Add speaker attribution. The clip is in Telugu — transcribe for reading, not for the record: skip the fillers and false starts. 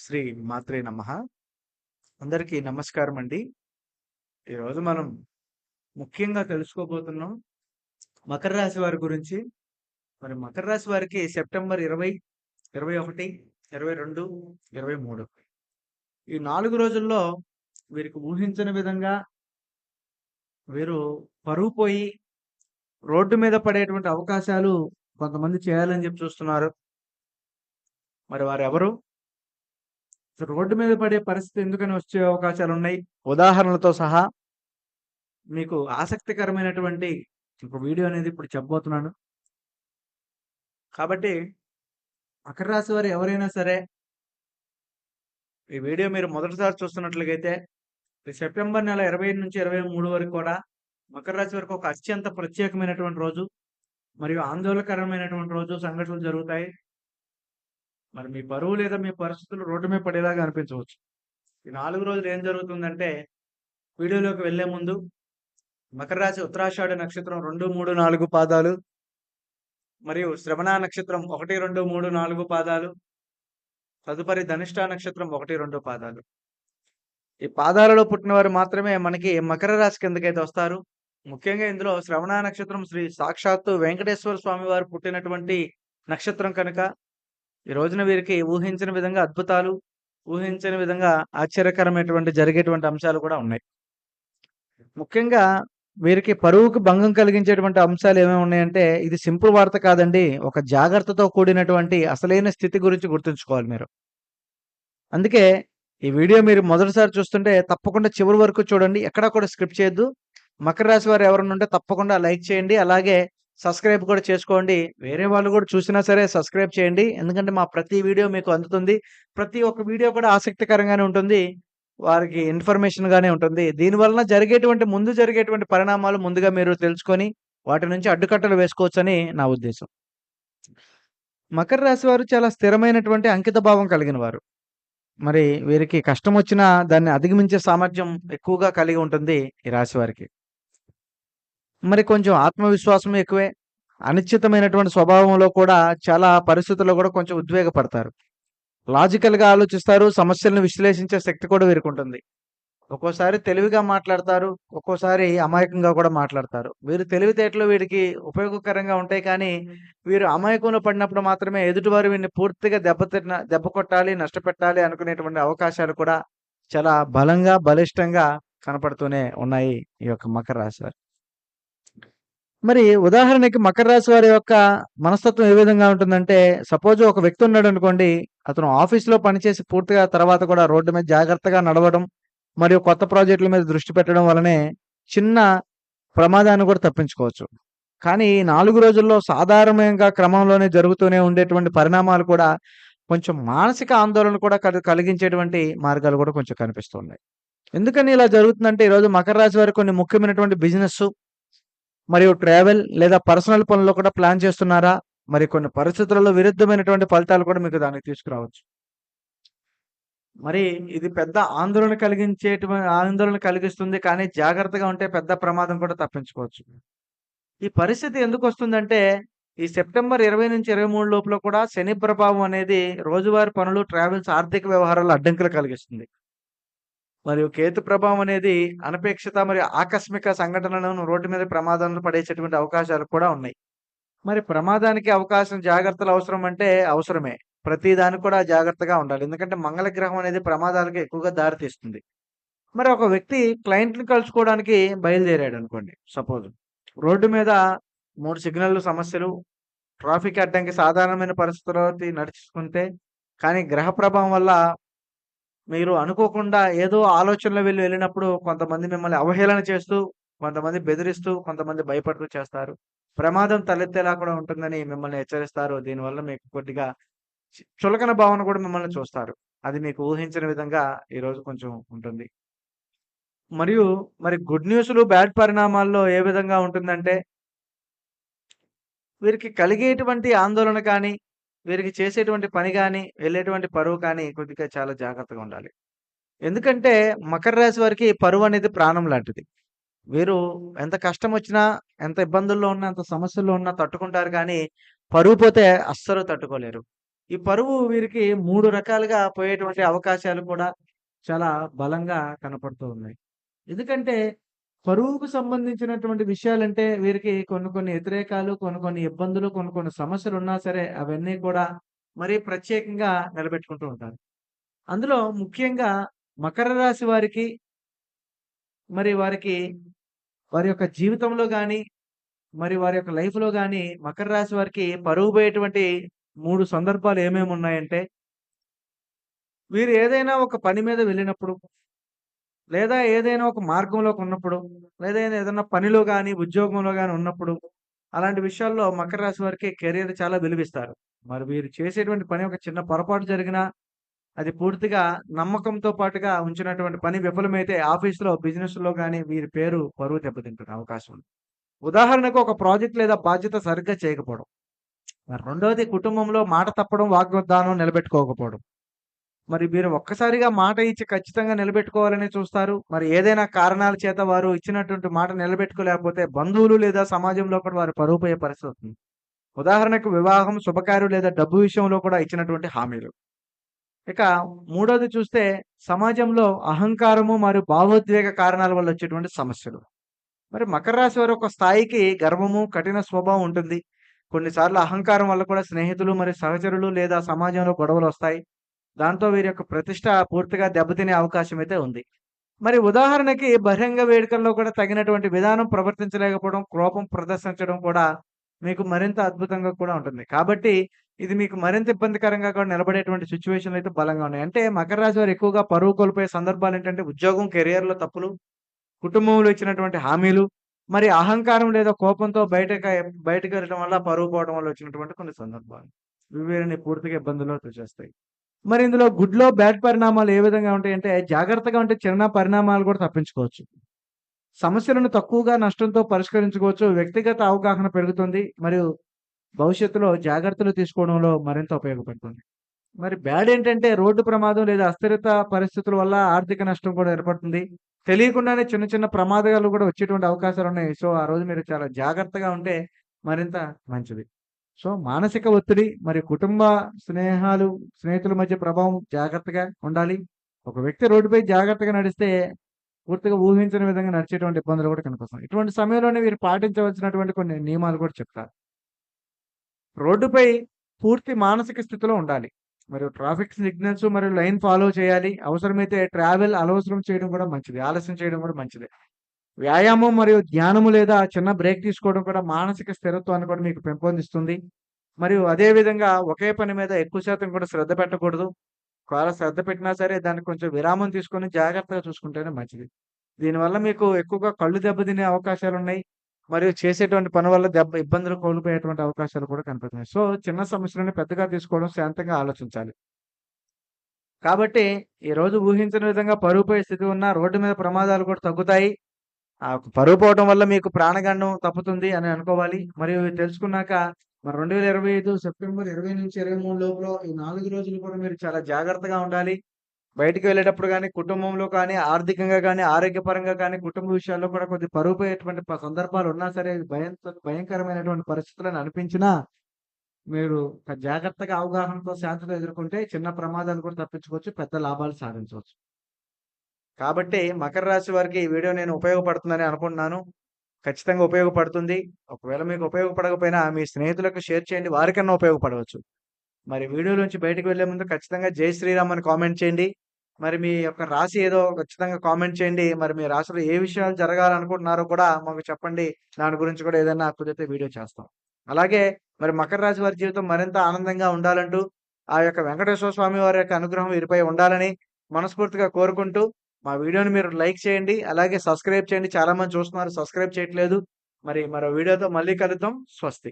Speaker 1: శ్రీ మాత్రే నమః. అందరికీ నమస్కారం అండి. ఈరోజు మనం ముఖ్యంగా తెలుసుకోబోతున్నాం మకర రాశి వారి గురించి. మరి మకర రాశి వారికి సెప్టెంబర్ 20, 21, 22, 23 ఈ 4 రోజుల్లో వీరికి ఊహించని విధంగా వీరు పరువు పోయి రోడ్డు మీద పడేటువంటి అవకాశాలు కొంతమంది చేయాలని చెప్పి చూస్తున్నారు. మరి వారెవరు? రోడ్డు మీద పడే పరిస్థితి ఎందుకని వచ్చే అవకాశాలు ఉన్నాయి? ఉదాహరణలతో సహా మీకు ఆసక్తికరమైనటువంటి ఒక వీడియో అనేది ఇప్పుడు చెప్పబోతున్నాను. కాబట్టి మకర రాశి వారు ఎవరైనా సరే ఈ వీడియో మీరు మొదటిసారి చూస్తున్నట్లయితే ఈ సెప్టెంబర్ నెల 25 నుంచి 23 వరకు కూడా మకర రాశి వారికి ఒక అత్యంత ప్రత్యేకమైనటువంటి రోజు మరియు ఆందోళనకరమైనటువంటి రోజు సంఘటనలు జరుగుతాయి. మరి మీ పరువు లేదా మీ పరిస్థితులు రోడ్డు మీద పడేలాగా అనిపించవచ్చు. ఈ 4 రోజులు ఏం జరుగుతుందంటే వీడియోలోకి వెళ్లే ముందు మకర రాశి ఉత్తరాషాఢ నక్షత్రం 2, 3, 4 పాదాలు మరియు శ్రవణ నక్షత్రం 1, 2, 3, 4 పాదాలు, తదుపరి ధనిష్ట నక్షత్రం 1, 2 పాదాలు. ఈ పాదాలలో పుట్టిన వారు మాత్రమే మనకి మకర రాశి కిందకైతే వస్తారు. ముఖ్యంగా ఇందులో శ్రవణ నక్షత్రం శ్రీ సాక్షాత్తు వెంకటేశ్వర స్వామి వారు పుట్టినటువంటి నక్షత్రం కనుక ఈ రోజున వీరికి ఊహించని విధంగా అద్భుతాలు, ఊహించని విధంగా ఆశ్చర్యకరమైనటువంటి జరిగేటువంటి అంశాలు కూడా ఉన్నాయి. ముఖ్యంగా వీరికి పరువుకు భంగం కలిగించేటువంటి అంశాలు ఏమేమి ఉన్నాయంటే ఇది సింపుల్ వార్త కాదండి. ఒక జాగ్రత్తతో కూడినటువంటి అసలైన స్థితి గురించి గుర్తుంచుకోవాలి మీరు. అందుకే ఈ వీడియో మీరు మొదటిసారి చూస్తుంటే తప్పకుండా చివరి వరకు చూడండి. ఎక్కడా కూడా స్కిప్ చేయొద్దు. మకర రాశి వారు ఎవరైనా ఉంటే తప్పకుండా లైక్ చేయండి. అలాగే సబ్స్క్రైబ్ కూడా చేసుకోండి. వేరే వాళ్ళు కూడా చూసినా సరే సబ్స్క్రైబ్ చేయండి. ఎందుకంటే మా ప్రతి వీడియో మీకు అందుతుంది. ప్రతి ఒక్క వీడియో కూడా ఆసక్తికరంగానే ఉంటుంది. వారికి ఇన్ఫర్మేషన్ గానే ఉంటుంది. దీనివలన ముందు జరిగేటువంటి పరిణామాలు ముందుగా మీరు తెలుసుకొని వాటి నుంచి అడ్డుకట్టలు వేసుకోవచ్చని నా ఉద్దేశం. మకర రాశి వారు చాలా స్థిరమైనటువంటి అంకిత భావం కలిగిన వారు. మరి వీరికి కష్టం వచ్చినా దాన్ని అధిగమించే సామర్థ్యం ఎక్కువగా కలిగి ఉంటుంది ఈ రాశి వారికి. మరి కొంచెం ఆత్మవిశ్వాసం ఎక్కువే. అనిశ్చితమైనటువంటి స్వభావంలో కూడా చాలా పరిస్థితుల్లో కూడా కొంచెం ఉద్వేగపడతారు. లాజికల్‌గా ఆలోచిస్తారు. సమస్యలను విశ్లేషించే శక్తి కూడా వీరికుంటుంది. ఒక్కోసారి తెలివిగా మాట్లాడతారు. ఒక్కోసారి అమాయకంగా కూడా మాట్లాడతారు. వీరి తెలివితేటలు వీరికి ఉపయోగకరంగా ఉంటాయి కానీ, వీరు అమాయకంలో పడినప్పుడు మాత్రమే ఎదుటివారు వీరిని పూర్తిగా దెబ్బ కొట్టాలి, నష్టపెట్టాలి అనుకునేటువంటి అవకాశాలు కూడా చాలా బలంగా, బలిష్టంగా కనపడుతూనే ఉన్నాయి ఈ యొక్క మకర రాశి వారు. మరి ఉదాహరణకి మకర రాశి వారి యొక్క మనస్తత్వం ఏ విధంగా ఉంటుందంటే, సపోజ్ ఒక వ్యక్తి ఉన్నాడనుకోండి. అతను ఆఫీస్‌లో పనిచేసి పూర్తిగా తర్వాత కూడా రోడ్డు మీద జాగ్రత్తగా నడవడం, మరియు కొత్త ప్రాజెక్టుల మీద దృష్టి పెట్టడం వల్లనే చిన్న ప్రమాదాన్ని కూడా తప్పించుకోవచ్చు. కానీ ఈ 4 రోజుల్లో సాధారణంగా క్రమంలోనే జరుగుతూనే ఉండేటువంటి పరిణామాలు కూడా కొంచెం మానసిక ఆందోళన కూడా కలిగించేటువంటి మార్గాలు కూడా కొంచెం కనిపిస్తున్నాయి. ఎందుకని ఇలా జరుగుతుందంటే ఈరోజు మకర రాశి వారికి కొన్ని ముఖ్యమైనటువంటి బిజినెస్ మరియు ట్రావెల్ లేదా పర్సనల్ పనుల్లో కూడా ప్లాన్ చేస్తున్నారా? మరి కొన్ని పరిస్థితులలో విరుద్ధమైనటువంటి ఫలితాలు కూడా మీకు దానికి తీసుకురావచ్చు. మరి ఇది పెద్ద ఆందోళన కలిగిస్తుంది. కానీ జాగ్రత్తగా ఉంటే పెద్ద ప్రమాదం కూడా తప్పించుకోవచ్చు. ఈ పరిస్థితి ఎందుకొస్తుందంటే ఈ సెప్టెంబర్ 20 నుంచి 23 లోపల కూడా శని ప్రభావం అనేది రోజువారీ పనులు, ట్రావెల్స్, ఆర్థిక వ్యవహారాల్లో అడ్డంకులు కలిగిస్తుంది. మరియు కేతు ప్రభావం అనేది అనపేక్షిత మరియు ఆకస్మిక సంఘటనలను రోడ్డు మీద ప్రమాదంలో పడేసేటువంటి అవకాశాలు కూడా ఉన్నాయి. మరి ప్రమాదానికి జాగ్రత్తలు అవసరం అంటే అవసరమే. ప్రతి దానికి కూడా జాగ్రత్తగా ఉండాలి. ఎందుకంటే మంగళ గ్రహం అనేది ప్రమాదాలకు ఎక్కువగా దారితీస్తుంది. మరి ఒక వ్యక్తి క్లయింట్‌ని కలుసుకోవడానికి బయలుదేరాడనుకోండి సపోజ్. రోడ్డు మీద 3 సిగ్నల్‌లు సమస్యలు, ట్రాఫిక్ అడ్డంకి సాధారణమైన పరిస్థితుల్లోకి నడుచుకుంటే, కానీ గ్రహ ప్రభావం వల్ల మీరు అనుకోకుండా ఏదో ఆలోచనలో వెళ్ళినప్పుడు కొంతమంది మిమ్మల్ని అవహేళన చేస్తూ, కొంతమంది బెదిరిస్తూ, కొంతమంది భయపడుతూ చేస్తారు. ప్రమాదం తలెత్తేలా కూడా ఉంటుందని మిమ్మల్ని హెచ్చరిస్తారు. దీనివల్ల మీకు కొద్దిగా చులకన భావన కూడా మిమ్మల్ని చూస్తారు. అది మీకు ఊహించని విధంగా ఈరోజు కొంచెం ఉంటుంది. మరియు మరి గుడ్ న్యూస్‌లు, బ్యాడ్ పరిణామాల్లో ఏ విధంగా ఉంటుందంటే వీరికి కలిగేటువంటి ఆందోళన కానీ, వీరికి చేసేటువంటి పని గాని, వెళ్ళేటువంటి పరువు కానీ కొద్దిగా చాలా జాగ్రత్తగా ఉండాలి. ఎందుకంటే మకర రాశి వారికి పరువనేది ప్రాణం లాంటిది. వీరు ఎంత కష్టమొచ్చినా, ఎంత ఇబ్బందుల్లో ఉన్నా, ఎంత సమస్యల్లో ఉన్నా తట్టుకుంటారు కానీ, పరువు పోతే అస్సలు తట్టుకోలేరు. ఈ పరువు వీరికి 3 రకాలుగా పోయేటువంటి అవకాశాలు కూడా చాలా బలంగా కనపడుతూ ఉన్నాయి. ఎందుకంటే పరువుకు సంబంధించినటువంటి విషయాలంటే వీరికి కొన్ని కొన్ని వ్యతిరేకాలు, కొన్ని కొన్ని ఇబ్బందులు, కొన్ని కొన్ని సమస్యలున్నా సరే అవన్నీ కూడా మరీ ప్రత్యేకంగా నిలబెట్టుకుంటూ ఉంటారు. అందులో ముఖ్యంగా మకర రాశి వారికి వారికి వారి యొక్క జీవితంలో గాని, వారి యొక్క లైఫ్‌లో గాని మకర రాశి వారికి పరువు పోయేటువంటి 3 సందర్భాలు ఏమేమున్నాయంటే, వీరు ఏదైనా ఒక పని మీద వెళ్ళినప్పుడు, లేదా ఏదైనా ఒక మార్గంలోకున్నప్పుడు, లేదా ఏదైనా పనిలో గాని, ఉద్యోగంలో గాని ఉన్నప్పుడు, అలాంటి విషయాల్లో మకర రాశి వారికి కెరియర్ చాలా విలువిస్తారు. మరి వీరు చేసేటువంటి పని ఒక చిన్న పొరపాటు జరిగినా, అది పూర్తిగా నమ్మకంతో పాటుగా ఉంచినటువంటి పని విఫలమైతే ఆఫీస్‌లో, బిజినెస్‌లో గాని వీరి పేరు, పరువు దెబ్బతింటున్న అవకాశం ఉంది. ఉదాహరణకు ఒక ప్రాజెక్ట్ లేదా బాధ్యత సరిగ్గా చేయకపోవడం. మరి రెండోది కుటుంబంలో మాట తప్పడం, వాగ్దానం నిలబెట్టుకోకపోవడం. మరి మీరు ఒక్కసారిగా మాట ఇచ్చి ఖచ్చితంగా నిలబెట్టుకోవాలని చూస్తారు. మరి ఏదైనా కారణాల చేత వారు ఇచ్చినటువంటి మాట నిలబెట్టుకోలేకపోతే బంధువులు లేదా సమాజంలో కూడా వారు పరువు పోయే పరిస్థితి వస్తుంది. ఉదాహరణకు వివాహం, శుభకార్యం లేదా డబ్బు విషయంలో కూడా ఇచ్చినటువంటి హామీలు. ఇక మూడోది చూస్తే సమాజంలో అహంకారము మరియు భావోద్వేగ కారణాల వల్ల వచ్చేటువంటి సమస్యలు. మరి మకర రాశి వారు ఒక స్థాయికి గర్వము, కఠిన స్వభావం ఉంటుంది. కొన్నిసార్లు అహంకారం వల్ల కూడా స్నేహితులు మరియు సహచరులు లేదా సమాజంలో గొడవలొస్తాయి. దాంతో వీరి యొక్క ప్రతిష్ట పూర్తిగా దెబ్బతినే అవకాశం అయితే ఉంది. మరి ఉదాహరణకి బహిరంగ వేడుకల్లో కూడా తగినటువంటి విధానం ప్రవర్తించలేకపోవడం, కోపం ప్రదర్శించడం కూడా మీకు మరింత అద్భుతంగా కూడా ఉంటుంది. కాబట్టి ఇది మీకు మరింత ఇబ్బందికరంగా కూడా నిలబడేటువంటి సిట్యుయేషన్‌లు అయితే బలంగా ఉన్నాయి. అంటే మకర రాశి వారు ఎక్కువగా పరువు కోల్పోయే సందర్భాలేంటంటే ఉద్యోగం, కెరియర్‌లో తప్పులు, కుటుంబంలో ఇచ్చినటువంటి హామీలు, మరి అహంకారం లేదా కోపంతో బయటకి వెళ్ళడం వల్ల, పరువు పోవడం వల్ల వచ్చినటువంటి కొన్ని సందర్భాలు. ఇవి వీరిని పూర్తిగా ఇబ్బందుల్లో తోసేస్తాయి. మరి ఇందులో గుడ్‌లో బ్యాడ్ పరిణామాలు ఏ విధంగా ఉంటాయంటే, జాగ్రత్తగా ఉంటే చిన్న పరిణామాలు కూడా తప్పించుకోవచ్చు. సమస్యలను తక్కువగా నష్టంతో పరిష్కరించుకోవచ్చు. వ్యక్తిగత అవగాహన పెరుగుతుంది. మరియు భవిష్యత్తులో జాగ్రత్తలు తీసుకోవడంలో మరింత ఉపయోగపడుతుంది. మరి బ్యాడ్ ఏంటంటే రోడ్డు ప్రమాదం లేదా అస్థిరత పరిస్థితుల వల్ల ఆర్థిక నష్టం కూడా ఏర్పడుతుంది. తెలియకుండానే చిన్న చిన్న ప్రమాదాలు కూడా వచ్చేటువంటి అవకాశాలున్నాయి. సో, ఆ రోజు మీరు చాలా జాగ్రత్తగా ఉంటే మరింత మంచిది. సో, మానసిక ఒత్తిడి మరియు కుటుంబ స్నేహితుల మధ్య ప్రభావం జాగ్రత్తగా ఉండాలి. ఒక వ్యక్తి రోడ్డుపై జాగ్రత్తగా నడిస్తే పూర్తిగా ఊహించని విధంగా నడిచేటువంటి ఇబ్బందులు కూడా కనిపిస్తాయి. ఇటువంటి సమయంలోనే వీరు పాటించవలసినటువంటి కొన్ని నియమాలు కూడా చెప్తారు. రోడ్డుపై పూర్తి మానసిక స్థితిలో ఉండాలి. మరియు ట్రాఫిక్ సిగ్నల్స్ మరియు లైన్ ఫాలో చేయాలి. అవసరమైతే ట్రావెల్ అనవసరం చేయడం కూడా మంచిది. ఆలస్యం చేయడం కూడా మంచిదే. వ్యాయామం మరియు ధ్యానము లేదా చిన్న బ్రేక్ తీసుకోవడం కూడా మానసిక స్థిరత్వాన్ని కూడా మీకు పెంపొందిస్తుంది. మరియు అదే విధంగా ఒకే పని మీద ఎక్కువ శాతం కూడా శ్రద్ధ పెట్టకూడదు. ఒకవేళ శ్రద్ధ పెట్టినా సరే దానికి కొంచెం విరామం తీసుకొని జాగ్రత్తగా చూసుకుంటేనే మంచిది. దీనివల్ల మీకు ఎక్కువగా కళ్ళు దెబ్బతినే అవకాశాలున్నాయి. మరియు చేసేటువంటి పని వల్ల ఇబ్బందులు కోల్పోయేటువంటి అవకాశాలు కూడా కనపడుతున్నాయి. సో, చిన్న సమస్యలని పెద్దగా తీసుకోవడం, శాంతంగా ఆలోచించాలి. కాబట్టి ఈరోజు ఊహించని విధంగా పరువు పోయే స్థితి ఉన్న రోడ్డు మీద ప్రమాదాలు కూడా తగ్గుతాయి. పరువు పోవటం వల్ల మీకు ప్రాణగండం తప్పుతుంది అని అనుకోవాలి. మరియు ఇది తెలుసుకున్నాక మరి 2025 సెప్టెంబర్ 20-23 లోపల ఈ 4 రోజులు కూడా మీరు చాలా జాగ్రత్తగా ఉండాలి. బయటికి వెళ్ళేటప్పుడు గాని, కుటుంబంలో కానీ, ఆర్థికంగా గాని, ఆరోగ్యపరంగా కానీ, కుటుంబ విషయాల్లో కూడా కొద్దిగా పరువు పోయేటువంటి సందర్భాలు ఉన్నా సరే భయంకరమైనటువంటి పరిస్థితులని అనిపించినా మీరు జాగ్రత్తగా అవగాహనతో, శాంతితో ఎదుర్కొంటే చిన్న ప్రమాదాలు కూడా తప్పించుకోవచ్చు. పెద్ద లాభాలు సాధించవచ్చు. కాబట్టి మకర రాశి వారికి ఈ వీడియో నేను ఉపయోగపడుతుందని అనుకుంటున్నాను. ఖచ్చితంగా ఉపయోగపడుతుంది. ఒకవేళ మీకు ఉపయోగపడకపోయినా మీ స్నేహితులకు షేర్ చేయండి. వారికన్నా ఉపయోగపడవచ్చు. మరి వీడియోలోంచి బయటికి వెళ్ళే ముందు ఖచ్చితంగా జై శ్రీరామ్ అని కామెంట్ చేయండి. మరి మీ యొక్క రాశి ఏదో ఖచ్చితంగా కామెంట్ చేయండి. మరి మీ రాశిలో ఏ విషయాలు జరగాలనుకుంటున్నారో కూడా మాకు చెప్పండి. దాని గురించి కూడా ఏదైనా కుదిరితే వీడియో చేస్తాం. అలాగే మరి మకర రాశి వారి జీవితం మరింత ఆనందంగా ఉండాలంటూ ఆ యొక్క వెంకటేశ్వర స్వామి వారి యొక్క అనుగ్రహం వీరిపై ఉండాలని మనస్ఫూర్తిగా కోరుకుంటూ మా వీడియోని మీరు లైక్ చేయండి. అలాగే సబ్స్క్రైబ్ చేయండి. చాలా మంది చూస్తున్నారు సబ్స్క్రైబ్ చేయట్లేదు. మరి మరో వీడియోతో మళ్ళీ కలుద్దాం. స్వస్తి.